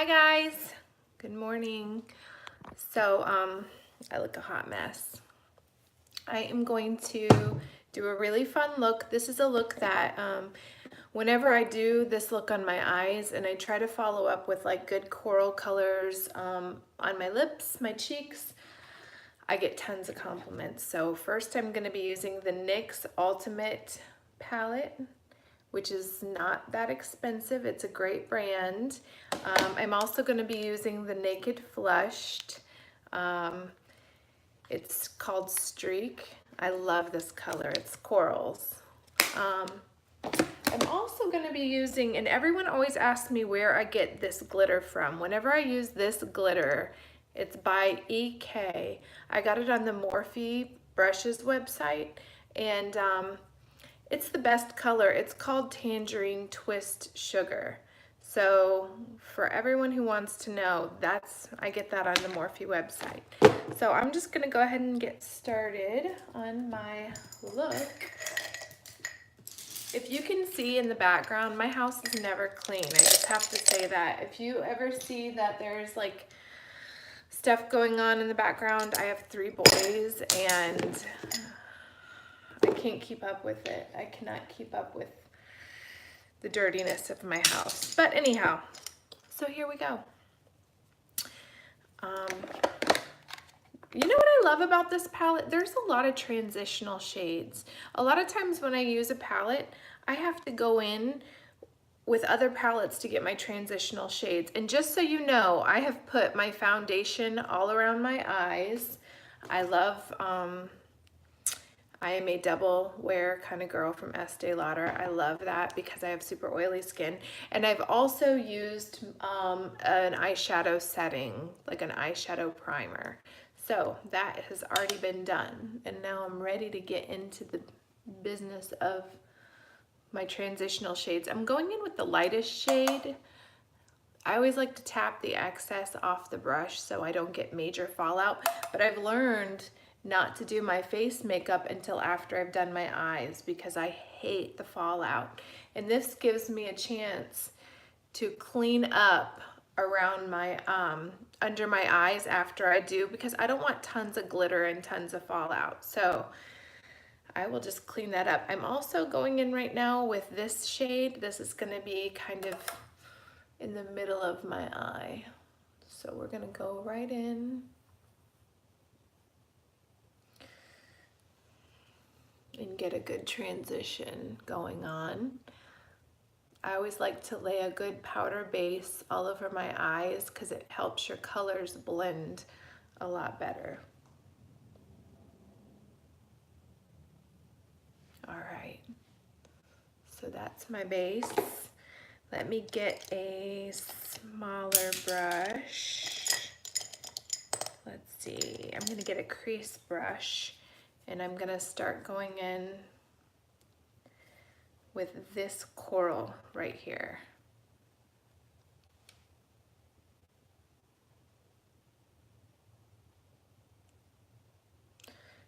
Hi guys, good morning. So I look a hot mess. I am going to do a really fun look. This is a look that whenever I do this look on my eyes, and I try to follow up with like good coral colors on my lips, my cheeks, I get tons of compliments. So first I'm going to be using the NYX Ultimate palette, which is not that expensive. It's a great brand. I'm also going to be using the Naked Flushed. It's called Streak. I love this color. It's corals. I'm also going to be using, and everyone always asks me where I get this glitter from. Whenever I use this glitter, it's by EK. I got it on the Morphe Brushes website, and it's the best color. It's called Tangerine Twist Sugar. So for everyone who wants to know, I get that on the Morphe website. So I'm just gonna go ahead and get started on my look. If you can see in the background, my house is never clean. I just have to say that. If you ever see that there's like stuff going on in the background, I have 3 boys and I can't keep up with it. I cannot keep up with the dirtiness of my house. But anyhow, so here we go. You know what I love about this palette? There's a lot of transitional shades. A lot of times when I use a palette, I have to go in with other palettes to get my transitional shades. And just so you know, I have put my foundation all around my eyes. I love, I am a double wear kind of girl from Estee Lauder. I love that because I have super oily skin. And I've also used an eyeshadow setting, like an eyeshadow primer. So that has already been done. And now I'm ready to get into the business of my transitional shades. I'm going in with the lightest shade. I always like to tap the excess off the brush so I don't get major fallout, but I've learned not to do my face makeup until after I've done my eyes because I hate the fallout. And this gives me a chance to clean up around my, under my eyes after I do, because I don't want tons of glitter and tons of fallout. So I will just clean that up. I'm also going in right now with this shade. This is gonna be kind of in the middle of my eye. So we're gonna go right in and get a good transition going on. I always like to lay a good powder base all over my eyes because it helps your colors blend a lot better. All right, so that's my base. Let me get a smaller brush. Let's see, I'm gonna get a crease brush and I'm gonna start going in with this coral right here.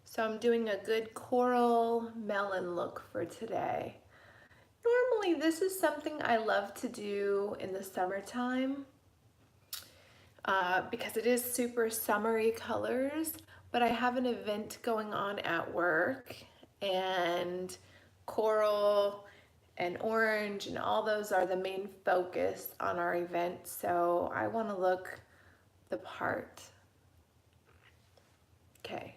So I'm doing a good coral melon look for today. Normally this is something I love to do in the summertime because it is super summery colors, but I have an event going on at work and coral and orange and all those are the main focus on our event, so I want to look the part. Okay,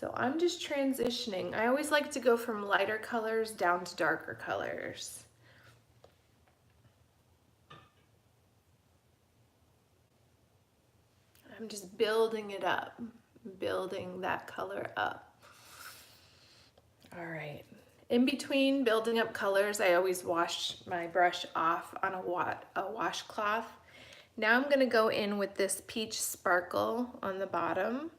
so I'm just transitioning. I always like to go from lighter colors down to darker colors. I'm just building it up, building that color up. All right. In between building up colors, I always wash my brush off on a washcloth. Now I'm gonna go in with this peach sparkle on the bottom.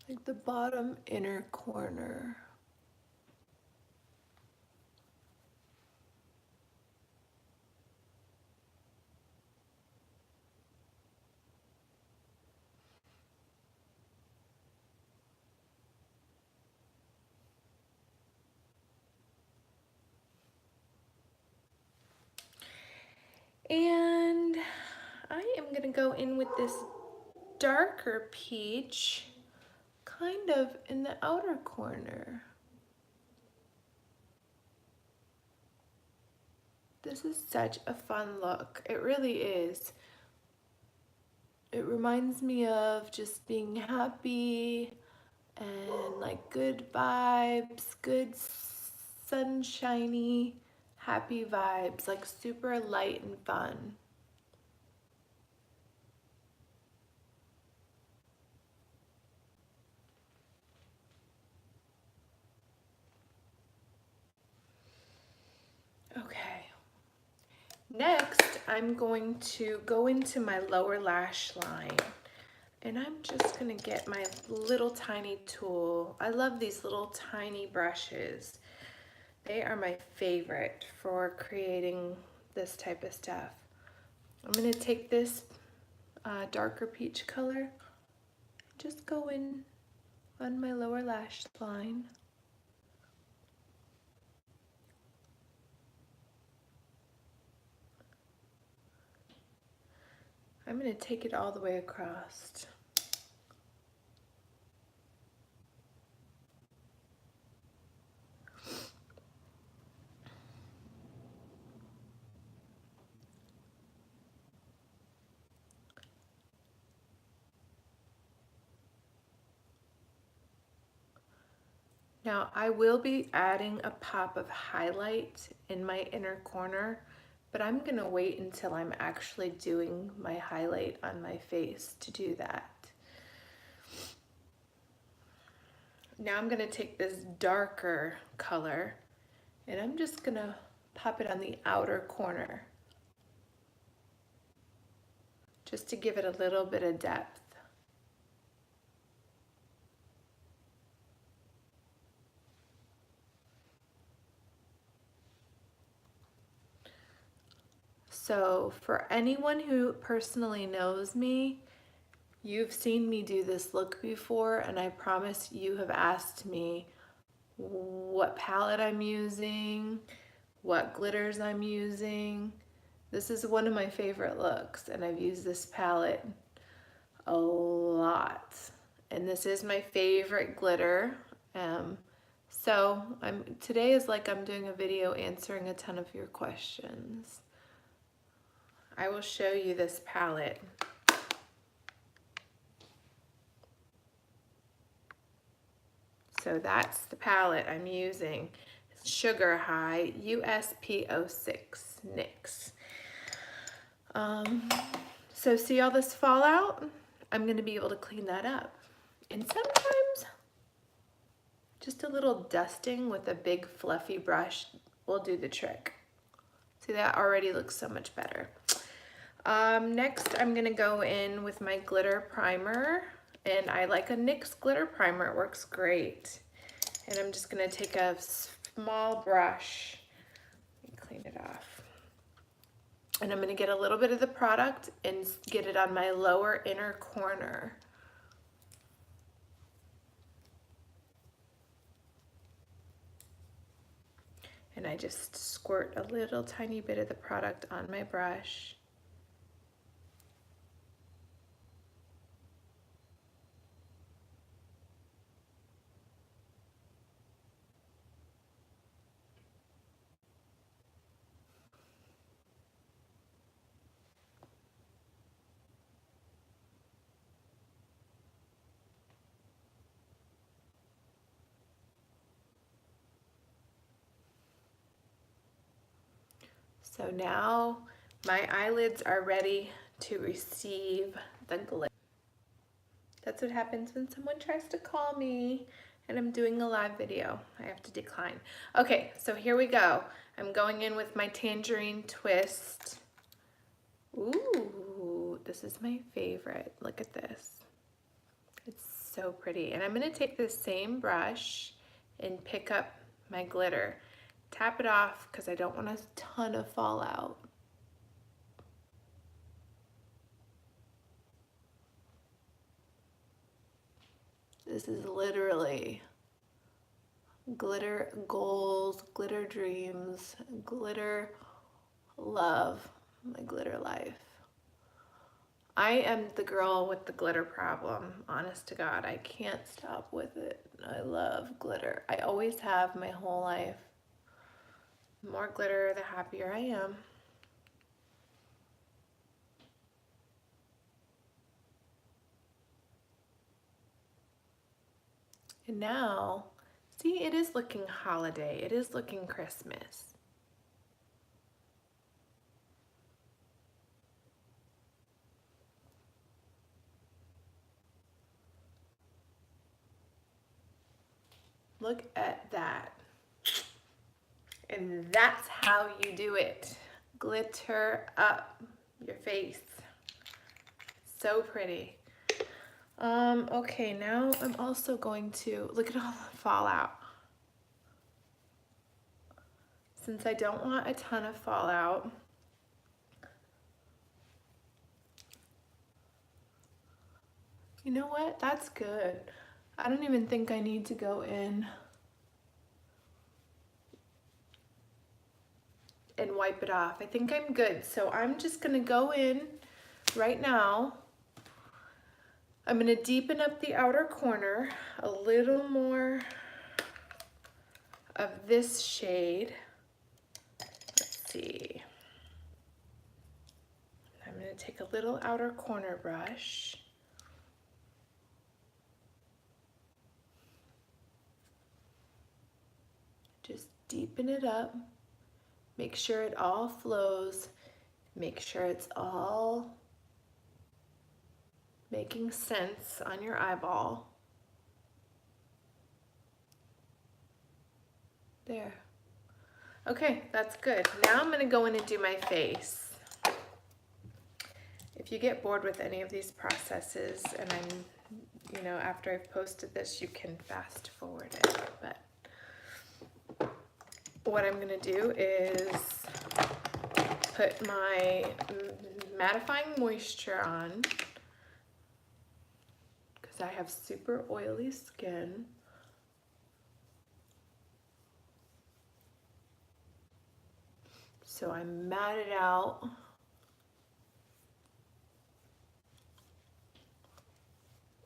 Like the bottom inner corner. gonna go in with this darker peach, kind of in the outer corner. This is such a fun look. It really is. It reminds me of just being happy and like good vibes, good sunshiny, happy vibes, like super light and fun. Okay. Next, I'm going to go into my lower lash line, and I'm just gonna get my little tiny tool. I love these little tiny brushes. They are my favorite for creating this type of stuff. I'm gonna take this darker peach color, just go in on my lower lash line. I'm gonna take it all the way across. Now I will be adding a pop of highlight in my inner corner, but I'm gonna wait until I'm actually doing my highlight on my face to do that. Now I'm gonna take this darker color and I'm just gonna pop it on the outer corner just to give it a little bit of depth. So for anyone who personally knows me, you've seen me do this look before, and I promise you have asked me what palette I'm using, what glitters I'm using. This is one of my favorite looks, and I've used this palette a lot. And this is my favorite glitter. So today is like I'm doing a video answering a ton of your questions. I will show you this palette. So that's the palette I'm using. It's Sugar High USP06 NYX. So see all this fallout? I'm gonna be able to clean that up. And sometimes just a little dusting with a big fluffy brush will do the trick. See, that already looks so much better. Next, I'm gonna go in with my glitter primer, and I like a NYX glitter primer. It works great. And I'm just gonna take a small brush and clean it off. And I'm gonna get a little bit of the product and get it on my lower inner corner. And I just squirt a little tiny bit of the product on my brush. So now my eyelids are ready to receive the glitter. That's what happens when someone tries to call me and I'm doing a live video. I have to decline. Okay, so here we go. I'm going in with my Tangerine Twist. Ooh, this is my favorite. Look at this. It's so pretty. And I'm gonna take this same brush and pick up my glitter. Tap it off because I don't want a ton of fallout. This is literally glitter goals, glitter dreams, glitter love, my glitter life. I am the girl with the glitter problem, honest to God. I can't stop with it. I love glitter. I always have my whole life. The more glitter, the happier I am. And now, see, it is looking holiday. It is looking Christmas. Look at that. And that's how you do it. Glitter up your face. So pretty. Okay, now I'm also going to, look at all the fallout. Since I don't want a ton of fallout, you know what? That's good. I don't even think I need to go in and wipe it off. I think I'm good. So I'm just gonna go in right now. I'm gonna deepen up the outer corner a little more of this shade. Let's see. I'm gonna take a little outer corner brush. Just deepen it up. Make sure it all flows. Make sure it's all making sense on your eyeball. There. Okay, that's good. Now I'm gonna go in and do my face. If you get bored with any of these processes, and after I've posted this, you can fast forward it, but what I'm gonna do is put my mattifying moisture on because I have super oily skin. So I mat it out.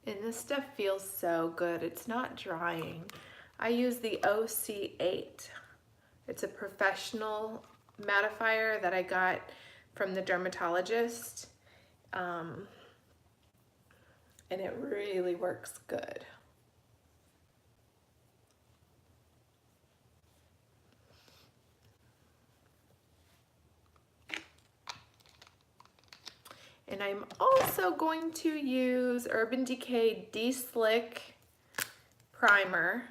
And this stuff feels so good. It's not drying. I use the OC8. It's a professional mattifier that I got from the dermatologist. And it really works good. And I'm also going to use Urban Decay De-Slick Primer.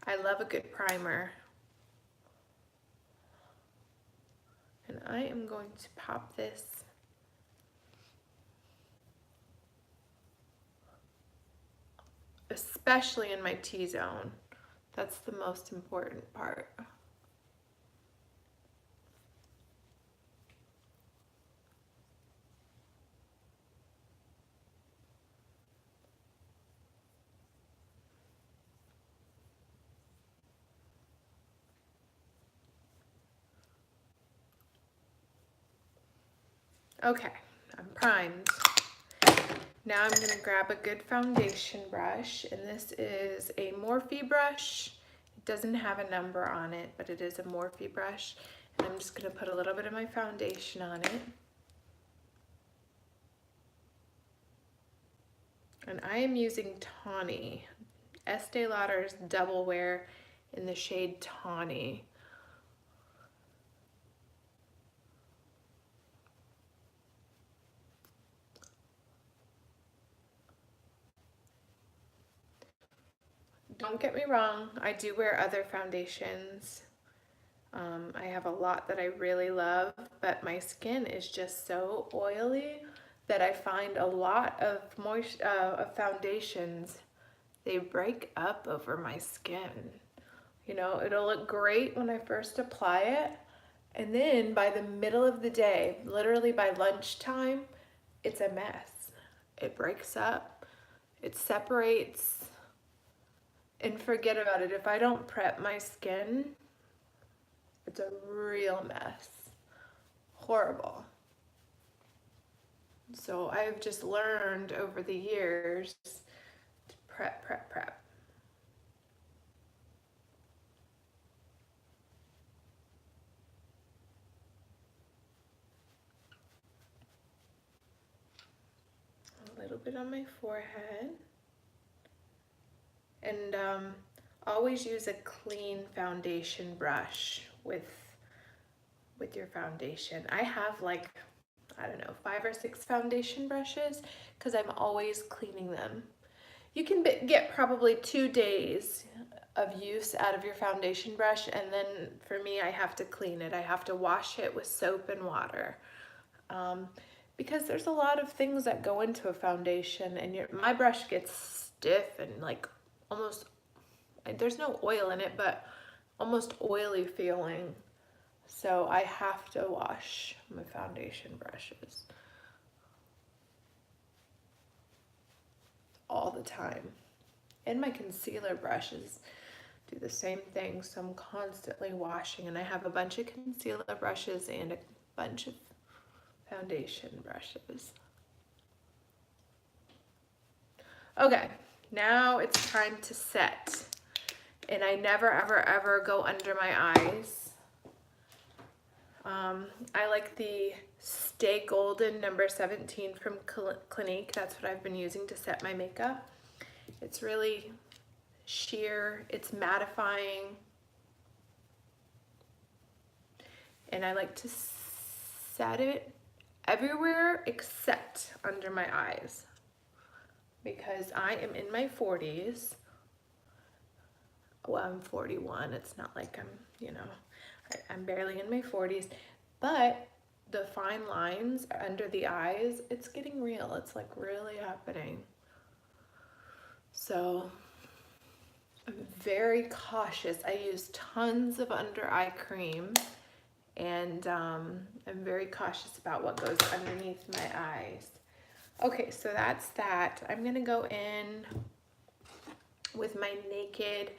I love a good primer. And I am going to pop this especially in my T-zone. That's the most important part. Okay, I'm primed. Now I'm gonna grab a good foundation brush, and this is a Morphe brush. It doesn't have a number on it, but it is a Morphe brush. And I'm just gonna put a little bit of my foundation on it. And I am using Tawny, Estee Lauder's Double Wear in the shade Tawny. Don't get me wrong, I do wear other foundations. I have a lot that I really love, but my skin is just so oily that I find a lot of foundations, they break up over my skin. You know, it'll look great when I first apply it, and then by the middle of the day, literally by lunchtime, it's a mess. It breaks up, it separates, and forget about it. If I don't prep my skin, it's a real mess. Horrible. So I've just learned over the years to prep, prep, prep. A little bit on my forehead. And always use a clean foundation brush with your foundation. I have like, I don't know, 5 or 6 foundation brushes because I'm always cleaning them. You can get probably 2 days of use out of your foundation brush, and then for me, I have to clean it. I have to wash it with soap and water. Because there's a lot of things that go into a foundation, and my brush gets stiff and like almost, there's no oil in it, but almost oily feeling. So I have to wash my foundation brushes all the time. And my concealer brushes do the same thing, so I'm constantly washing, and I have a bunch of concealer brushes and a bunch of foundation brushes. Okay, now it's time to set. And I never, ever, ever go under my eyes. I like the Stay Golden number 17 from Clinique. That's what I've been using to set my makeup. It's really sheer, it's mattifying. And I like to set it everywhere except under my eyes, because I am in my 40s. Well, I'm 41. It's not like I'm, you know, I'm barely in my 40s, but the fine lines under the eyes, it's getting real. It's like really happening. So I'm very cautious. I use tons of under eye cream, and I'm very cautious about what goes underneath my eyes. Okay, so that's that. I'm gonna go in with my Naked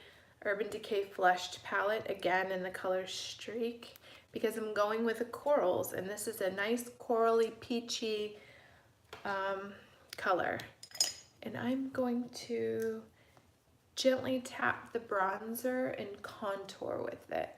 Urban Decay Flushed palette, again in the color Streak, because I'm going with the corals, and this is a nice corally peachy color. And I'm going to gently tap the bronzer and contour with it.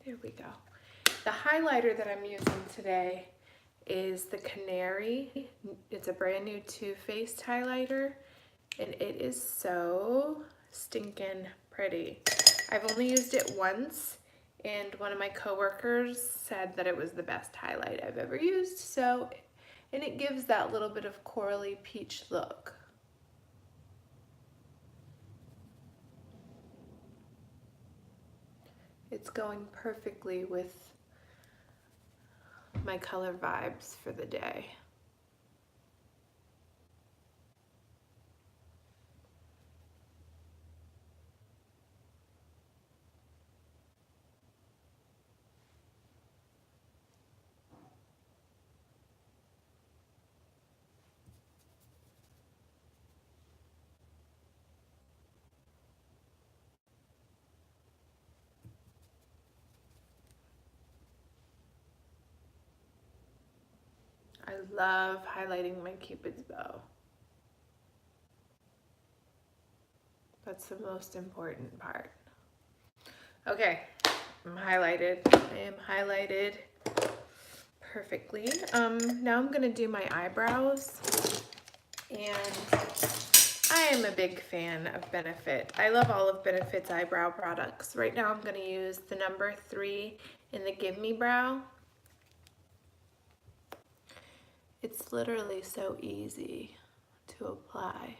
There we go. The highlighter that I'm using today is the Canary. It's a brand new Too Faced highlighter, and it is so stinking pretty. I've only used it once, and one of my coworkers said that it was the best highlight I've ever used. So, and it gives that little bit of corally peach look. It's going perfectly with my color vibes for the day. I love highlighting my Cupid's bow. That's the most important part. Okay, I'm highlighted. I am highlighted perfectly. Now I'm gonna do my eyebrows, and I am a big fan of Benefit. I love all of Benefit's eyebrow products. Right now I'm gonna use the number 3 in the Give Me Brow. It's literally so easy to apply.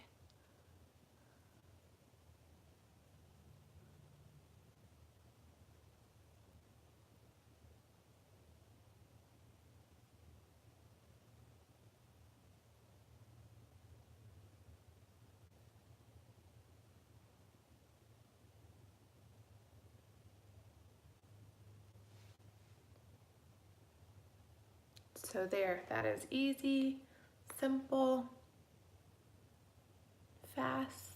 So there, that is easy, simple, fast.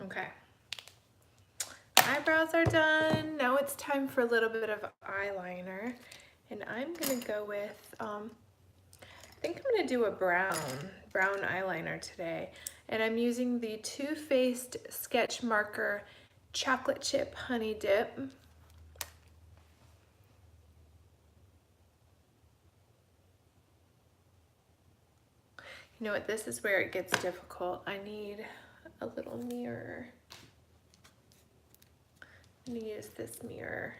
Okay. Eyebrows are done. Now it's time for a little bit of eyeliner. And I'm gonna go with, I think I'm gonna do a brown eyeliner today. And I'm using the Too Faced Sketch Marker Chocolate Chip Honey Dip. You know what, this is where it gets difficult. I need a little mirror. I'm gonna use this mirror.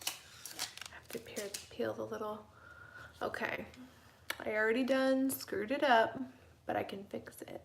I have to peel the little, okay. I already done screwed it up, but I can fix it.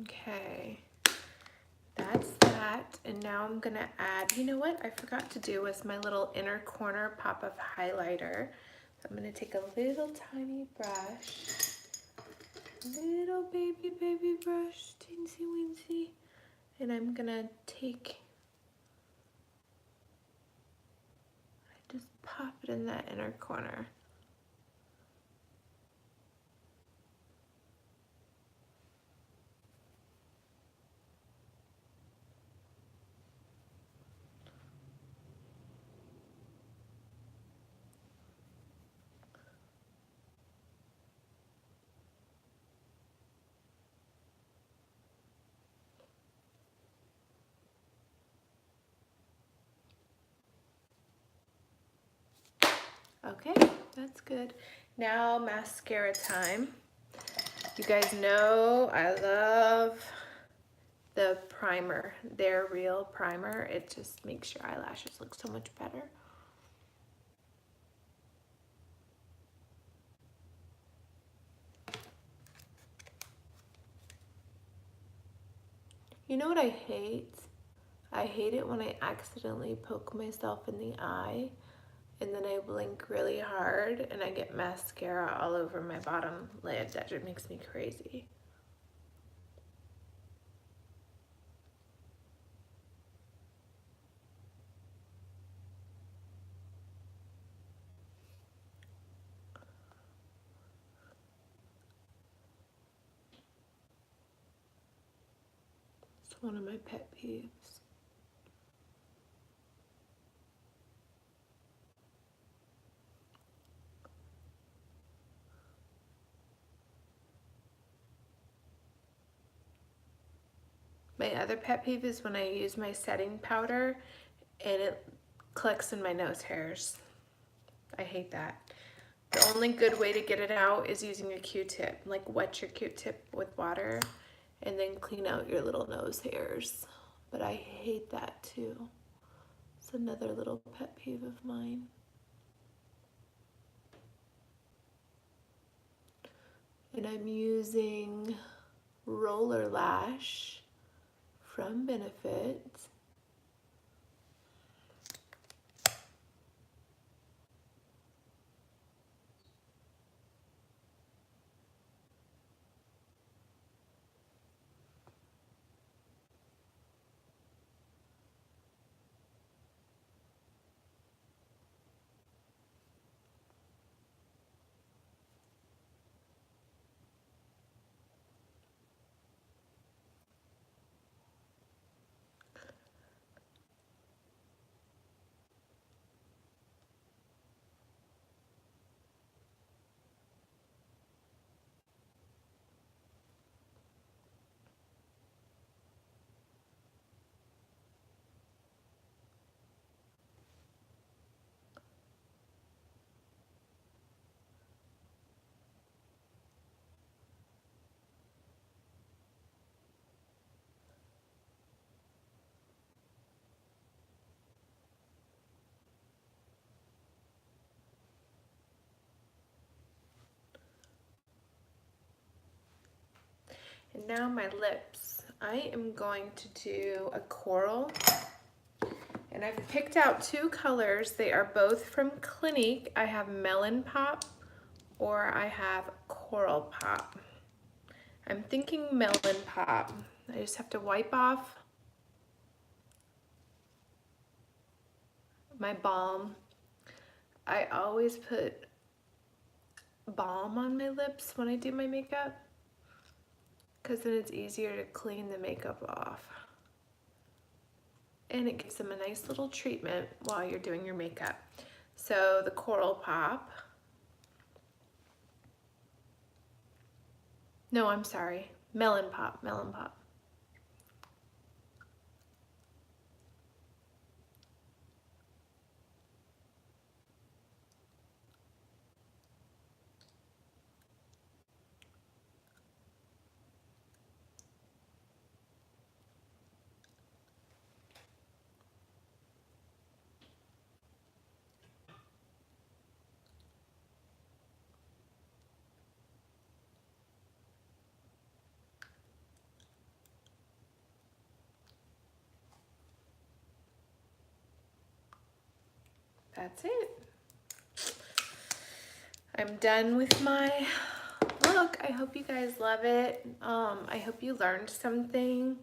Okay, that's that. And now I'm gonna add, you know what I forgot to do was my little inner corner pop-up highlighter. So I'm gonna take a little tiny brush, little baby brush, teensy weensy, and I'm gonna take, I just pop it in that inner corner. Okay, that's good. Now mascara time. You guys know I love the primer, their real primer. It just makes your eyelashes look so much better. You know what I hate? I hate it when I accidentally poke myself in the eye and then I blink really hard and I get mascara all over my bottom lid. That just makes me crazy. It's one of my pet peeves. My other pet peeve is when I use my setting powder and it collects in my nose hairs. I hate that. The only good way to get it out is using a Q-tip. Like wet your Q-tip with water and then clean out your little nose hairs. But I hate that too. It's another little pet peeve of mine. And I'm using Roller Lash from Benefit. And now my lips. I am going to do a coral. And I've picked out two colors. They are both from Clinique. I have Melon Pop or I have Coral Pop. I'm thinking Melon Pop. I just have to wipe off my balm. I always put balm on my lips when I do my makeup because then it's easier to clean the makeup off. And it gives them a nice little treatment while you're doing your makeup. So the Coral Pop. No, I'm sorry. Melon Pop, Melon Pop. That's it. I'm done with my look. I hope you guys love it. I hope you learned something.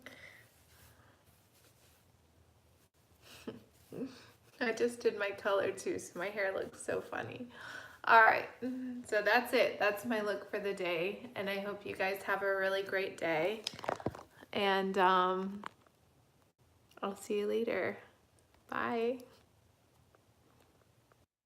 I just did my color too, so my hair looks so funny. All right, so that's it. That's my look for the day, and I hope you guys have a really great day. And I'll see you later. Bye.